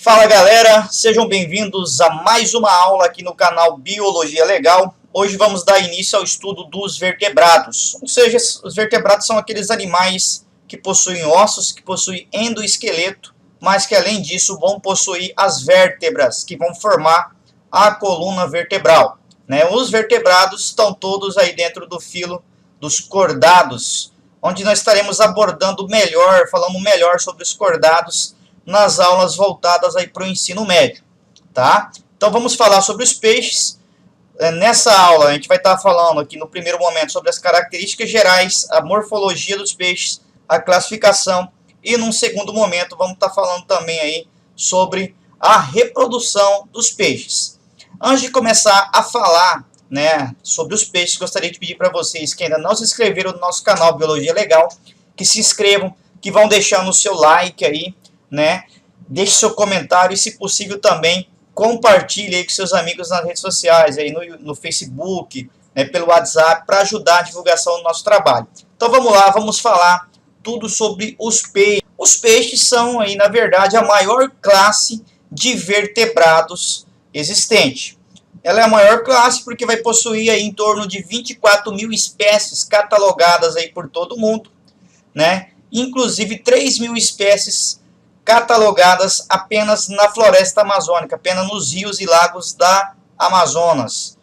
Fala galera, sejam bem-vindos a mais uma aula aqui no canal Biologia Legal. Hoje vamos dar início ao estudo dos vertebrados, ou seja, os vertebrados são aqueles animais que possuem ossos, que possuem endoesqueleto, mas que além disso vão possuir as vértebras, que vão formar a coluna vertebral. Os vertebrados estão todos aí dentro do filo dos cordados, onde nós estaremos abordando melhor, falando melhor sobre os cordados nas aulas voltadas aí para o ensino médio, tá? Então vamos falar sobre os peixes. Nessa aula a gente vai estar falando aqui no primeiro momento sobre as características gerais, a morfologia dos peixes, a classificação, e num segundo momento vamos estar falando também aí sobre a reprodução dos peixes. Antes de começar a falar, sobre os peixes, gostaria de pedir para vocês que ainda não se inscreveram no nosso canal Biologia Legal, que se inscrevam, que vão deixando o seu like aí, deixe seu comentário e, se possível, também compartilhe aí com seus amigos nas redes sociais, aí no Facebook, pelo WhatsApp, para ajudar a divulgação do nosso trabalho. Então vamos lá, vamos falar tudo sobre os peixes. Os peixes são aí, na verdade, a maior classe de vertebrados existente. Ela é a maior classe porque vai possuir aí em torno de 24 mil espécies catalogadas aí por todo o mundo, inclusive 3 mil espécies catalogadas apenas na floresta amazônica, apenas nos rios e lagos da Amazonas,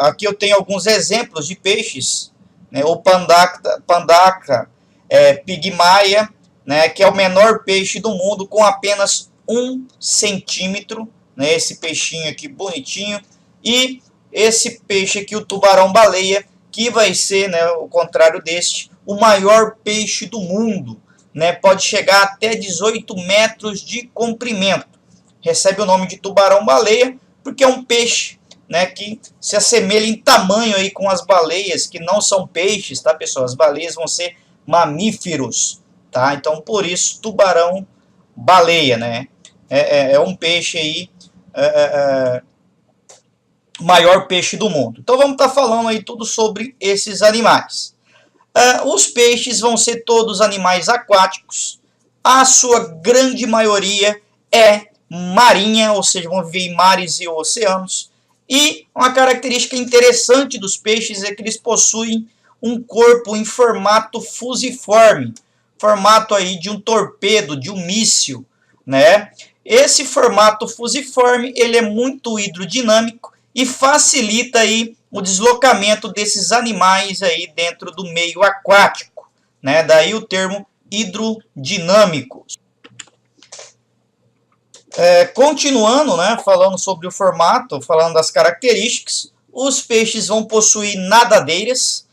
aqui eu tenho alguns exemplos de peixes, o Pandacra pygmaea, que é o menor peixe do mundo, com apenas 1 centímetro, esse peixinho aqui bonitinho, e esse peixe aqui, o tubarão-baleia, que vai ser, o contrário deste, o maior peixe do mundo. Pode chegar até 18 metros de comprimento. Recebe o nome de tubarão-baleia porque é um peixe, que se assemelha em tamanho aí com as baleias, que não são peixes, tá, pessoal? As baleias vão ser mamíferos, tá? Então, por isso, tubarão-baleia, é um peixe aí, maior peixe do mundo. Então, vamos estar falando aí tudo sobre esses animais. Os peixes vão ser todos animais aquáticos, a sua grande maioria é marinha, ou seja, vão viver em mares e oceanos, e uma característica interessante dos peixes é que eles possuem um corpo em formato fusiforme, formato aí de um torpedo, de um míssil, Esse formato fusiforme, ele é muito hidrodinâmico e facilita aí o deslocamento desses animais aí dentro do meio aquático, daí o termo hidrodinâmico. Continuando, falando sobre o formato, falando das características, os peixes vão possuir nadadeiras,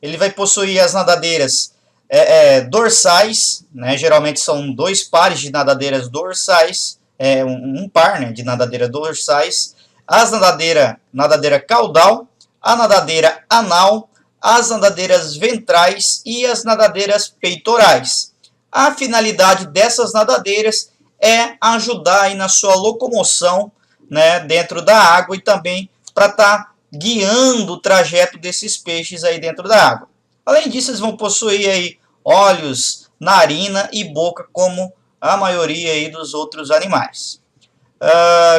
ele vai possuir as nadadeiras dorsais, geralmente são 2 pares de nadadeiras dorsais, um par de nadadeiras dorsais, as nadadeira caudal, a nadadeira anal, as nadadeiras ventrais e as nadadeiras peitorais. A finalidade dessas nadadeiras é ajudar aí na sua locomoção, dentro da água e também para estar guiando o trajeto desses peixes aí dentro da água. Além disso, eles vão possuir aí olhos, narina e boca, como a maioria aí dos outros animais.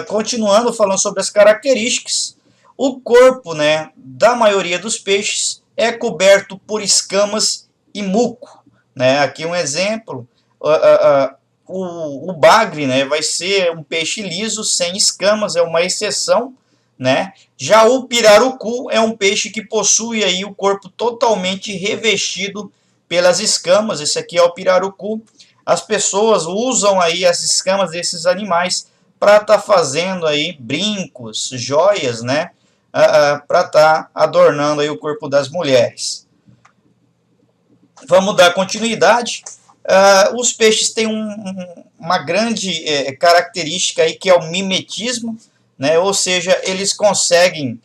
Continuando falando sobre as características, o corpo da maioria dos peixes é coberto por escamas e muco. Aqui um exemplo, o bagre vai ser um peixe liso, sem escamas, é uma exceção. Já o pirarucu é um peixe que possui aí o corpo totalmente revestido pelas escamas. Esse aqui é o pirarucu. As pessoas usam aí as escamas desses animais para estar fazendo aí brincos, joias, para estar adornando aí o corpo das mulheres. Vamos dar continuidade. Os peixes têm uma grande característica aí, que é o mimetismo, ou seja, eles conseguem,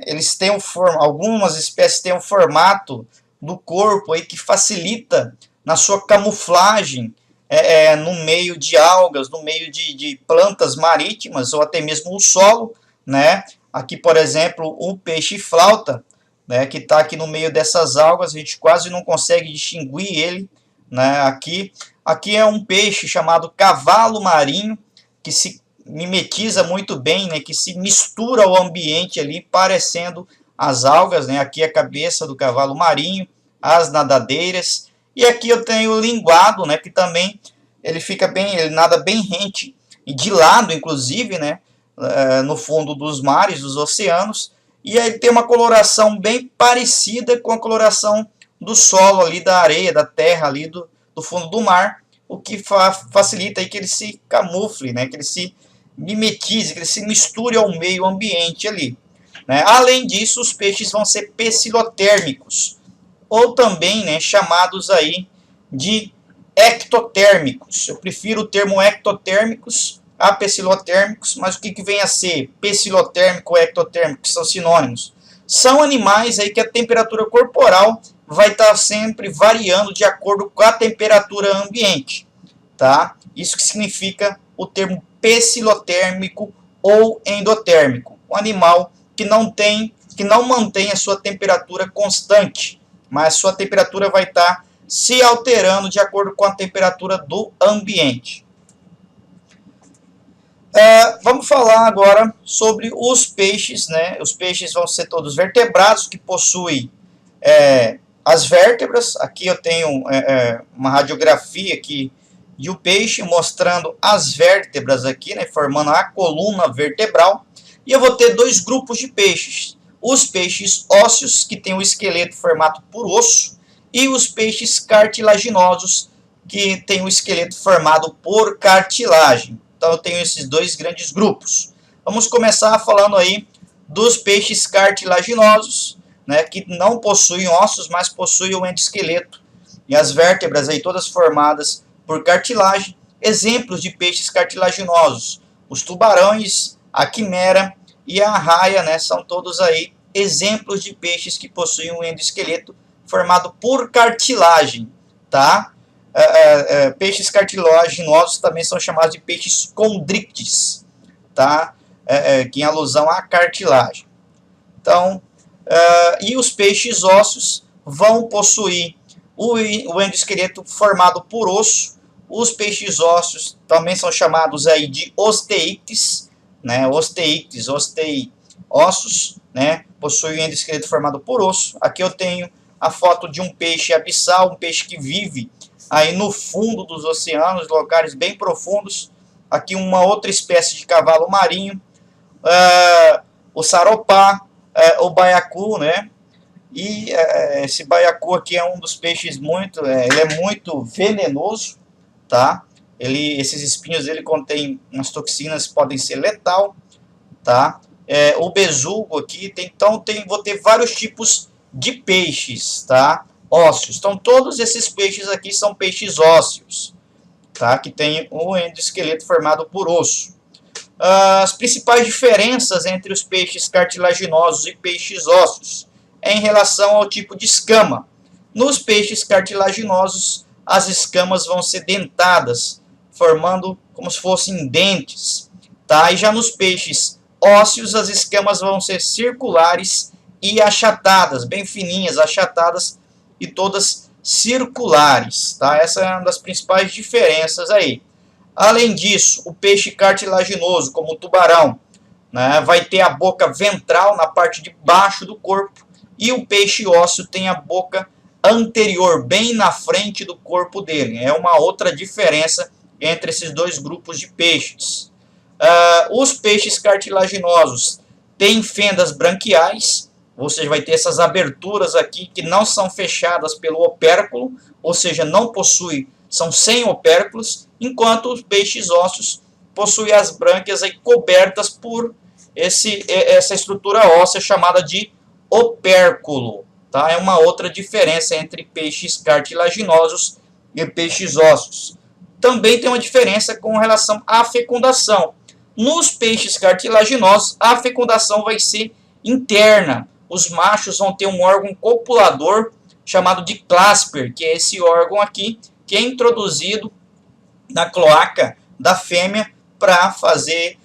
eles têm algumas espécies têm um formato do corpo aí que facilita na sua camuflagem, no meio de algas, no meio de plantas marítimas, ou até mesmo o solo, Aqui, por exemplo, o peixe-flauta, que está aqui no meio dessas algas, a gente quase não consegue distinguir ele, aqui. Aqui é um peixe chamado cavalo marinho, que se mimetiza muito bem, né, que se mistura ao ambiente ali, parecendo as algas, né? Aqui é a cabeça do cavalo marinho, as nadadeiras. E aqui eu tenho o linguado, né, que também ele fica bem, ele nada bem rente e de lado, inclusive, né, no fundo dos mares, dos oceanos. E aí tem uma coloração bem parecida com a coloração do solo ali, da areia, da terra ali do fundo do mar, o que facilita aí que ele se camufle, né, que ele se mimetize, que ele se misture ao meio ambiente ali, né? Além disso, os peixes vão ser pecilotérmicos, ou também, né, chamados aí de ectotérmicos. Eu prefiro o termo ectotérmicos a pecilotérmicos, mas o que vem a ser pecilotérmico ou ectotérmico, que são sinônimos? São animais aí que a temperatura corporal vai estar sempre variando de acordo com a temperatura ambiente, tá? Isso que significa o termo pecilotérmico ou endotérmico. Um animal que não mantém a sua temperatura constante, mas sua temperatura vai estar se alterando de acordo com a temperatura do ambiente. Vamos falar agora sobre os peixes, né? Os peixes vão ser todos vertebrados, que possuem as vértebras. Aqui eu tenho uma radiografia aqui de um peixe mostrando as vértebras aqui, né, formando a coluna vertebral. E eu vou ter dois grupos de peixes: os peixes ósseos, que tem o esqueleto formado por osso, e os peixes cartilaginosos, que tem o esqueleto formado por cartilagem. Então eu tenho esses dois grandes grupos. Vamos começar falando aí dos peixes cartilaginosos, né, que não possuem ossos, mas possuem o endoesqueleto e as vértebras aí todas formadas por cartilagem. Exemplos de peixes cartilaginosos: os tubarões, a quimera e a arraia, né, são todos aí exemplos de peixes que possuem um endoesqueleto formado por cartilagem, tá? Peixes cartilaginosos também são chamados de peixes condríctes, tá? Que em alusão à cartilagem. Então, e os peixes ósseos vão possuir o endoesqueleto formado por osso. Os peixes ósseos também são chamados aí de osteíctes, né? Osteíctes, ossos, né? Possuem o endoesqueleto formado por osso. Aqui eu tenho a foto de um peixe abissal, um peixe que vive aí no fundo dos oceanos, locais bem profundos. Aqui uma outra espécie de cavalo marinho, o saropá, o baiacu, né? E esse baiacu aqui é um dos peixes ele é muito venenoso, tá? Esses espinhos dele contêm umas toxinas que podem ser letal, tá? O besugo aqui, vou ter vários tipos de peixes, tá? Ósseos. Então todos esses peixes aqui são peixes ósseos, tá? Que tem o endoesqueleto formado por osso. As principais diferenças entre os peixes cartilaginosos e peixes ósseos é em relação ao tipo de escama. Nos peixes cartilaginosos, as escamas vão ser dentadas, formando como se fossem dentes, tá? E já nos peixes ósseos, as escamas vão ser circulares e achatadas, bem fininhas, achatadas e todas circulares, tá? Essa é uma das principais diferenças aí. Além disso, o peixe cartilaginoso, como o tubarão, né, vai ter a boca ventral na parte de baixo do corpo, e o peixe ósseo tem a boca anterior, bem na frente do corpo dele. É uma outra diferença entre esses dois grupos de peixes. Os peixes cartilaginosos têm fendas branquiais, ou seja, vai ter essas aberturas aqui que não são fechadas pelo opérculo, ou seja, não possui, são sem opérculos, enquanto os peixes ósseos possuem as brânquias aí cobertas por essa estrutura óssea chamada de opérculo, tá? É uma outra diferença entre peixes cartilaginosos e peixes ósseos. Também tem uma diferença com relação à fecundação. Nos peixes cartilaginosos, a fecundação vai ser interna. Os machos vão ter um órgão copulador chamado de clasper, que é esse órgão aqui, que é introduzido na cloaca da fêmea para fazer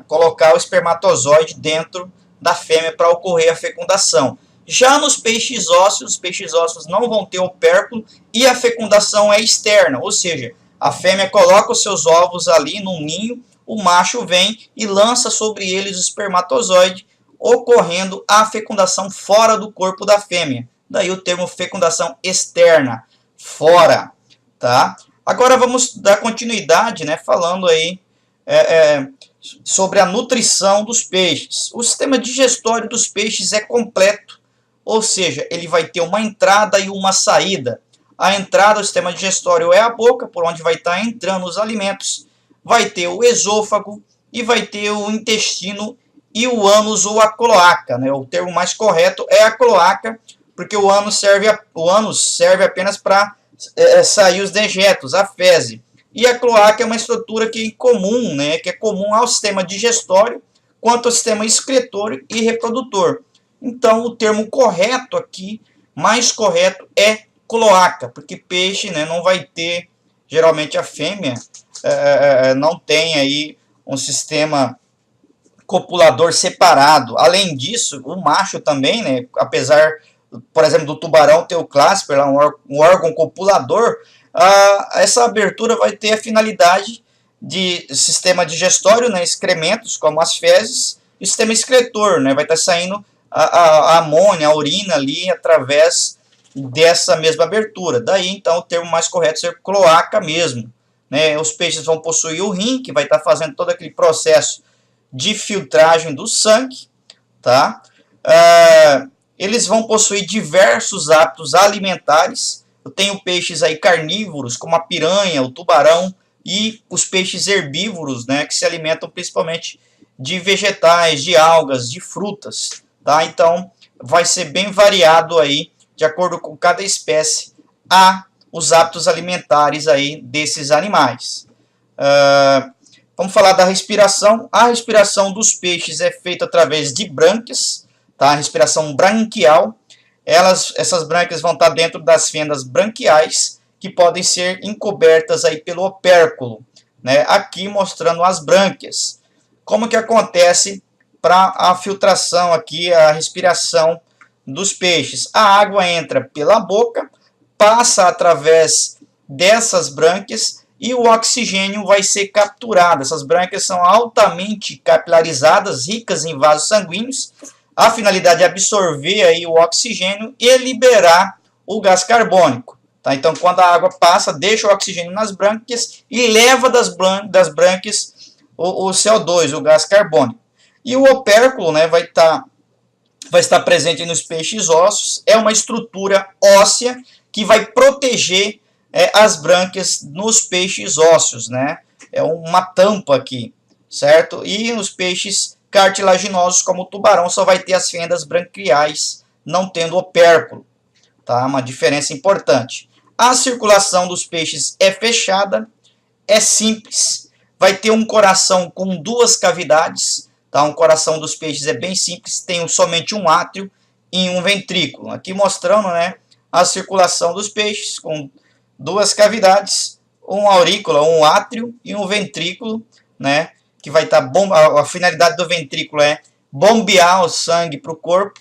colocar o espermatozoide dentro da fêmea para ocorrer a fecundação. Já nos peixes ósseos, os peixes ósseos não vão ter opérculo e a fecundação é externa, ou seja, a fêmea coloca os seus ovos ali num ninho, o macho vem e lança sobre eles o espermatozoide, ocorrendo a fecundação fora do corpo da fêmea. Daí o termo fecundação externa, fora, tá? Agora vamos dar continuidade, né, falando aí sobre a nutrição dos peixes. O sistema digestório dos peixes é completo, ou seja, ele vai ter uma entrada e uma saída. A entrada do sistema digestório é a boca, por onde vai estar entrando os alimentos. Vai ter o esôfago e vai ter o intestino e o ânus ou a cloaca, né? O termo mais correto é a cloaca, porque o ânus serve apenas para sair os dejetos, a fezes. E a cloaca é uma estrutura que é comum, né? Que é comum ao sistema digestório, quanto ao sistema excretor e reprodutor. Então, o termo correto aqui, mais correto, é cloaca, porque peixe, né, não vai ter, geralmente a fêmea não tem aí um sistema copulador separado. Além disso, o macho também, né, apesar, por exemplo, do tubarão ter o clasper, um órgão copulador, essa abertura vai ter a finalidade de sistema digestório, né, excrementos, como as fezes, e o sistema excretor, né, vai estar saindo a amônia, a urina ali através dessa mesma abertura. Daí, então, o termo mais correto é ser cloaca mesmo, né? Os peixes vão possuir o rim, que vai estar fazendo todo aquele processo de filtragem do sangue, tá? Eles vão possuir diversos hábitos alimentares. Eu tenho peixes aí carnívoros, como a piranha, o tubarão, e os peixes herbívoros, né, que se alimentam principalmente de vegetais, de algas, de frutas. Tá? Então, vai ser bem variado aí, de acordo com cada espécie, os hábitos alimentares aí desses animais. Vamos falar da respiração. A respiração dos peixes é feita através de brânquias, tá? A respiração branquial. Essas brânquias vão estar dentro das fendas branquiais, que podem ser encobertas aí pelo opérculo, né? Aqui mostrando as brânquias. Como que acontece para a filtração aqui, a respiração dos peixes? A água entra pela boca, passa através dessas brânquias e o oxigênio vai ser capturado. Essas brânquias são altamente capilarizadas, ricas em vasos sanguíneos. A finalidade é absorver aí o oxigênio e liberar o gás carbônico. Tá? Então, quando a água passa, deixa o oxigênio nas brânquias e leva das brânquias o CO2, o gás carbônico. E o opérculo, né, vai estar presente nos peixes ósseos. É uma estrutura óssea que vai proteger as brânquias nos peixes ósseos, né? É uma tampa aqui, certo? E nos peixes cartilaginosos, como o tubarão, só vai ter as fendas branquiais, não tendo opérculo, tá? Uma diferença importante. A circulação dos peixes é fechada, é simples, vai ter um coração com 2 cavidades, tá? Um coração dos peixes é bem simples, tem somente um átrio e um ventrículo. Aqui mostrando, né, a circulação dos peixes com 2 cavidades, um aurícula, um átrio e um ventrículo, né, que vai estar a finalidade do ventrículo é bombear o sangue para o corpo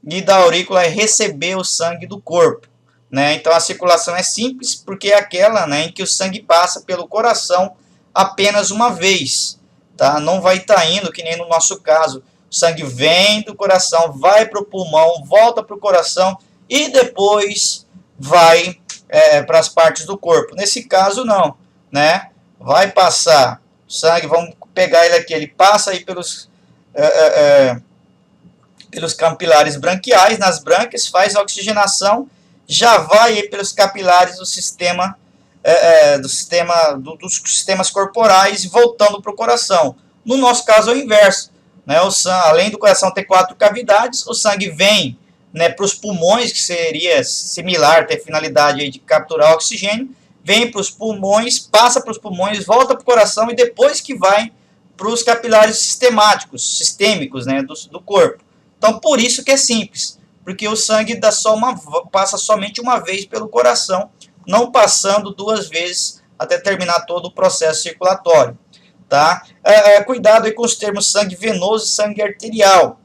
e da aurícula é receber o sangue do corpo, né? Então a circulação é simples porque é aquela, né, em que o sangue passa pelo coração apenas uma vez, tá? Não vai estar indo que nem no nosso caso, o sangue vem do coração, vai para o pulmão, volta para o coração e depois vai para as partes do corpo. Nesse caso não, né? Vai passar o sangue, vamos pegar ele aqui, ele passa aí pelos capilares branquiais, nas brânquias, faz a oxigenação, já vai aí pelos capilares do sistema, dos sistemas corporais, voltando para o coração. No nosso caso é o inverso, né? Além do coração ter 4 cavidades, o sangue vem, né, para os pulmões, que seria similar, ter finalidade aí de capturar oxigênio, vem para os pulmões, passa para os pulmões, volta para o coração e depois que vai para os capilares sistêmicos, né, do corpo. Então, por isso que é simples, porque o sangue passa somente uma vez pelo coração, não passando 2 vezes até terminar todo o processo circulatório. Tá? Cuidado aí com os termos sangue venoso e sangue arterial.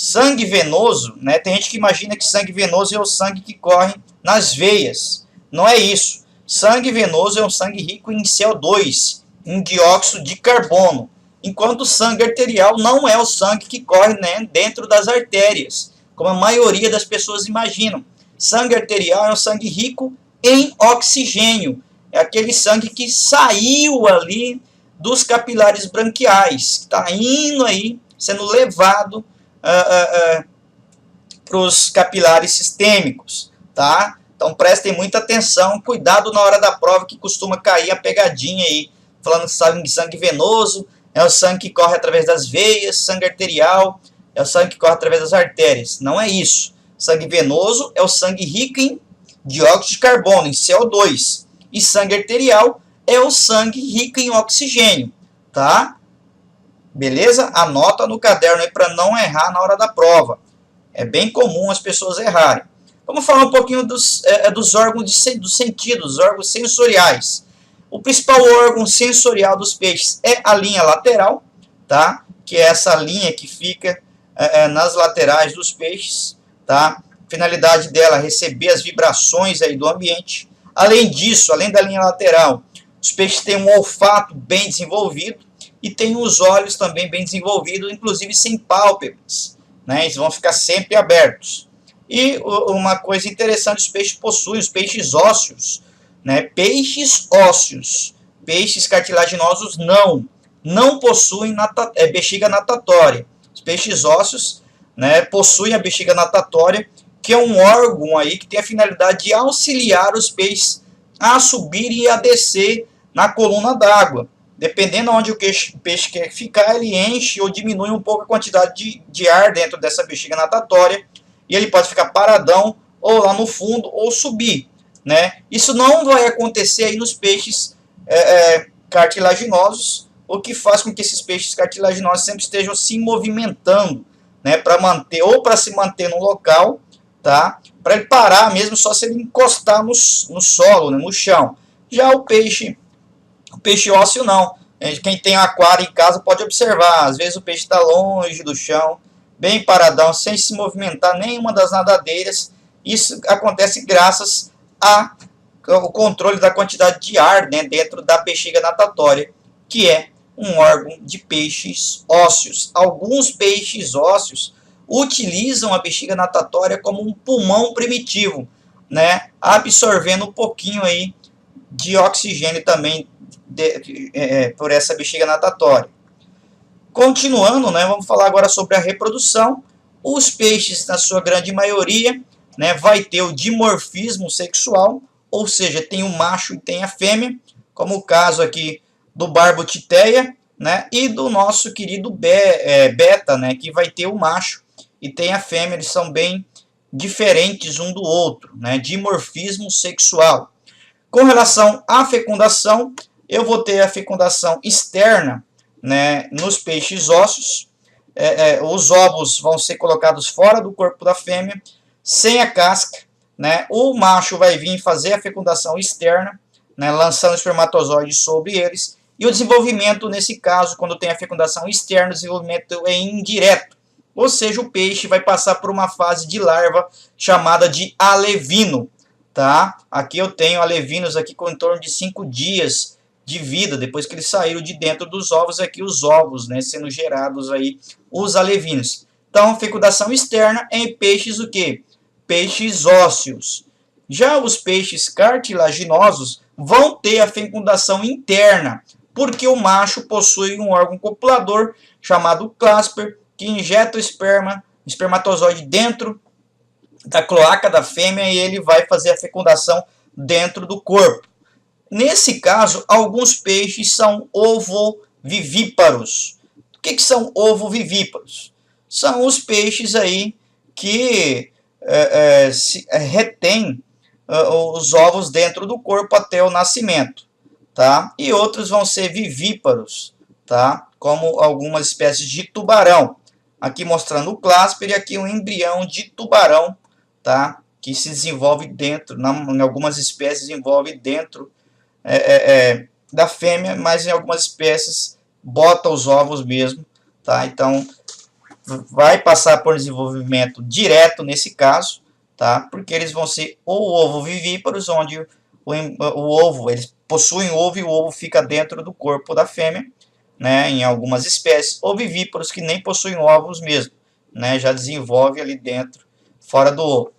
Sangue venoso, né? Tem gente que imagina que sangue venoso é o sangue que corre nas veias. Não é isso. Sangue venoso é um sangue rico em CO2, em dióxido de carbono, enquanto o sangue arterial não é o sangue que corre, né, dentro das artérias, como a maioria das pessoas imaginam. Sangue arterial é um sangue rico em oxigênio, é aquele sangue que saiu ali dos capilares branquiais, que está indo aí, sendo levado para os capilares sistêmicos, tá? Então prestem muita atenção, cuidado na hora da prova que costuma cair a pegadinha aí, falando que sangue venoso é o sangue que corre através das veias, sangue arterial é o sangue que corre através das artérias. Não é isso. Sangue venoso é o sangue rico em dióxido de carbono, em CO2. E sangue arterial é o sangue rico em oxigênio, tá? Beleza? Anota no caderno aí para não errar na hora da prova. É bem comum as pessoas errarem. Vamos falar um pouquinho dos órgãos dos sentidos, órgãos sensoriais. O principal órgão sensorial dos peixes é a linha lateral, tá? Que é essa linha que fica nas laterais dos peixes, tá? A finalidade dela é receber as vibrações aí do ambiente. Além disso, além da linha lateral, os peixes têm um olfato bem desenvolvido e têm os olhos também bem desenvolvidos, inclusive sem pálpebras, né? Eles vão ficar sempre abertos. E uma coisa interessante, os peixes possuem, os peixes ósseos, né? Peixes ósseos, peixes cartilaginosos não possuem bexiga natatória. Os peixes ósseos, né, possuem a bexiga natatória, que é um órgão aí que tem a finalidade de auxiliar os peixes a subirem e a descer na coluna d'água. Dependendo de onde o peixe quer ficar, ele enche ou diminui um pouco a quantidade de ar dentro dessa bexiga natatória, e ele pode ficar paradão, ou lá no fundo, ou subir, né? Isso não vai acontecer aí nos peixes cartilaginosos, o que faz com que esses peixes cartilaginosos sempre estejam se movimentando, né? Para se manter no local, tá? Para ele parar mesmo só se ele encostar no solo, né? No chão. Já o peixe ósseo não. Quem tem aquário em casa pode observar, às vezes o peixe está longe do chão, bem paradão, sem se movimentar nenhuma das nadadeiras. Isso acontece graças ao controle da quantidade de ar, né, dentro da bexiga natatória, que é um órgão de peixes ósseos. Alguns peixes ósseos utilizam a bexiga natatória como um pulmão primitivo, né, absorvendo um pouquinho aí de oxigênio também por essa bexiga natatória. Continuando, né, vamos falar agora sobre a reprodução. Os peixes, na sua grande maioria, né, vai ter o dimorfismo sexual, ou seja, tem o macho e tem a fêmea, como o caso aqui do Barbotideia, né, e do nosso querido beta, né, que vai ter o macho e tem a fêmea. Eles são bem diferentes um do outro, né, dimorfismo sexual. Com relação à fecundação, eu vou ter a fecundação externa, né, nos peixes ósseos. Os ovos vão ser colocados fora do corpo da fêmea, sem a casca, né? O macho vai vir fazer a fecundação externa, né, lançando espermatozoides sobre eles. E o desenvolvimento, nesse caso, quando tem a fecundação externa, o desenvolvimento é indireto. Ou seja, o peixe vai passar por uma fase de larva chamada de alevino. Tá? Aqui eu tenho alevinos aqui com em torno de 5 dias de vida, depois que eles saíram de dentro dos ovos, aqui os ovos, né, sendo gerados aí, os alevinos. Então, fecundação externa em peixes o quê? Peixes ósseos. Já os peixes cartilaginosos vão ter a fecundação interna, porque o macho possui um órgão copulador chamado clasper, que injeta o espermatozoide dentro da cloaca da fêmea e ele vai fazer a fecundação dentro do corpo. Nesse caso, alguns peixes são ovovivíparos. O que são ovovivíparos? São os peixes aí que retêm os ovos dentro do corpo até o nascimento, tá? E outros vão ser vivíparos, tá? Como algumas espécies de tubarão. Aqui mostrando o clasper e aqui um embrião de tubarão, tá? Que se desenvolve dentro, em algumas espécies desenvolve dentro da fêmea, mas em algumas espécies bota os ovos mesmo, tá? Então vai passar por desenvolvimento direto nesse caso, tá? Porque eles vão ser ou ovo vivíparos, onde o ovo, eles possuem ovo e o ovo fica dentro do corpo da fêmea, né, em algumas espécies, ou vivíparos que nem possuem ovos mesmo, né, já desenvolve ali dentro, fora do ovo.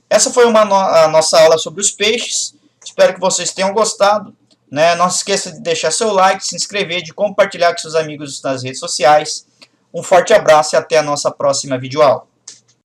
Essa foi a nossa aula sobre os peixes, espero que vocês tenham gostado, né, não se esqueça de deixar seu like, se inscrever, de compartilhar com seus amigos nas redes sociais. Um forte abraço e até a nossa próxima videoaula.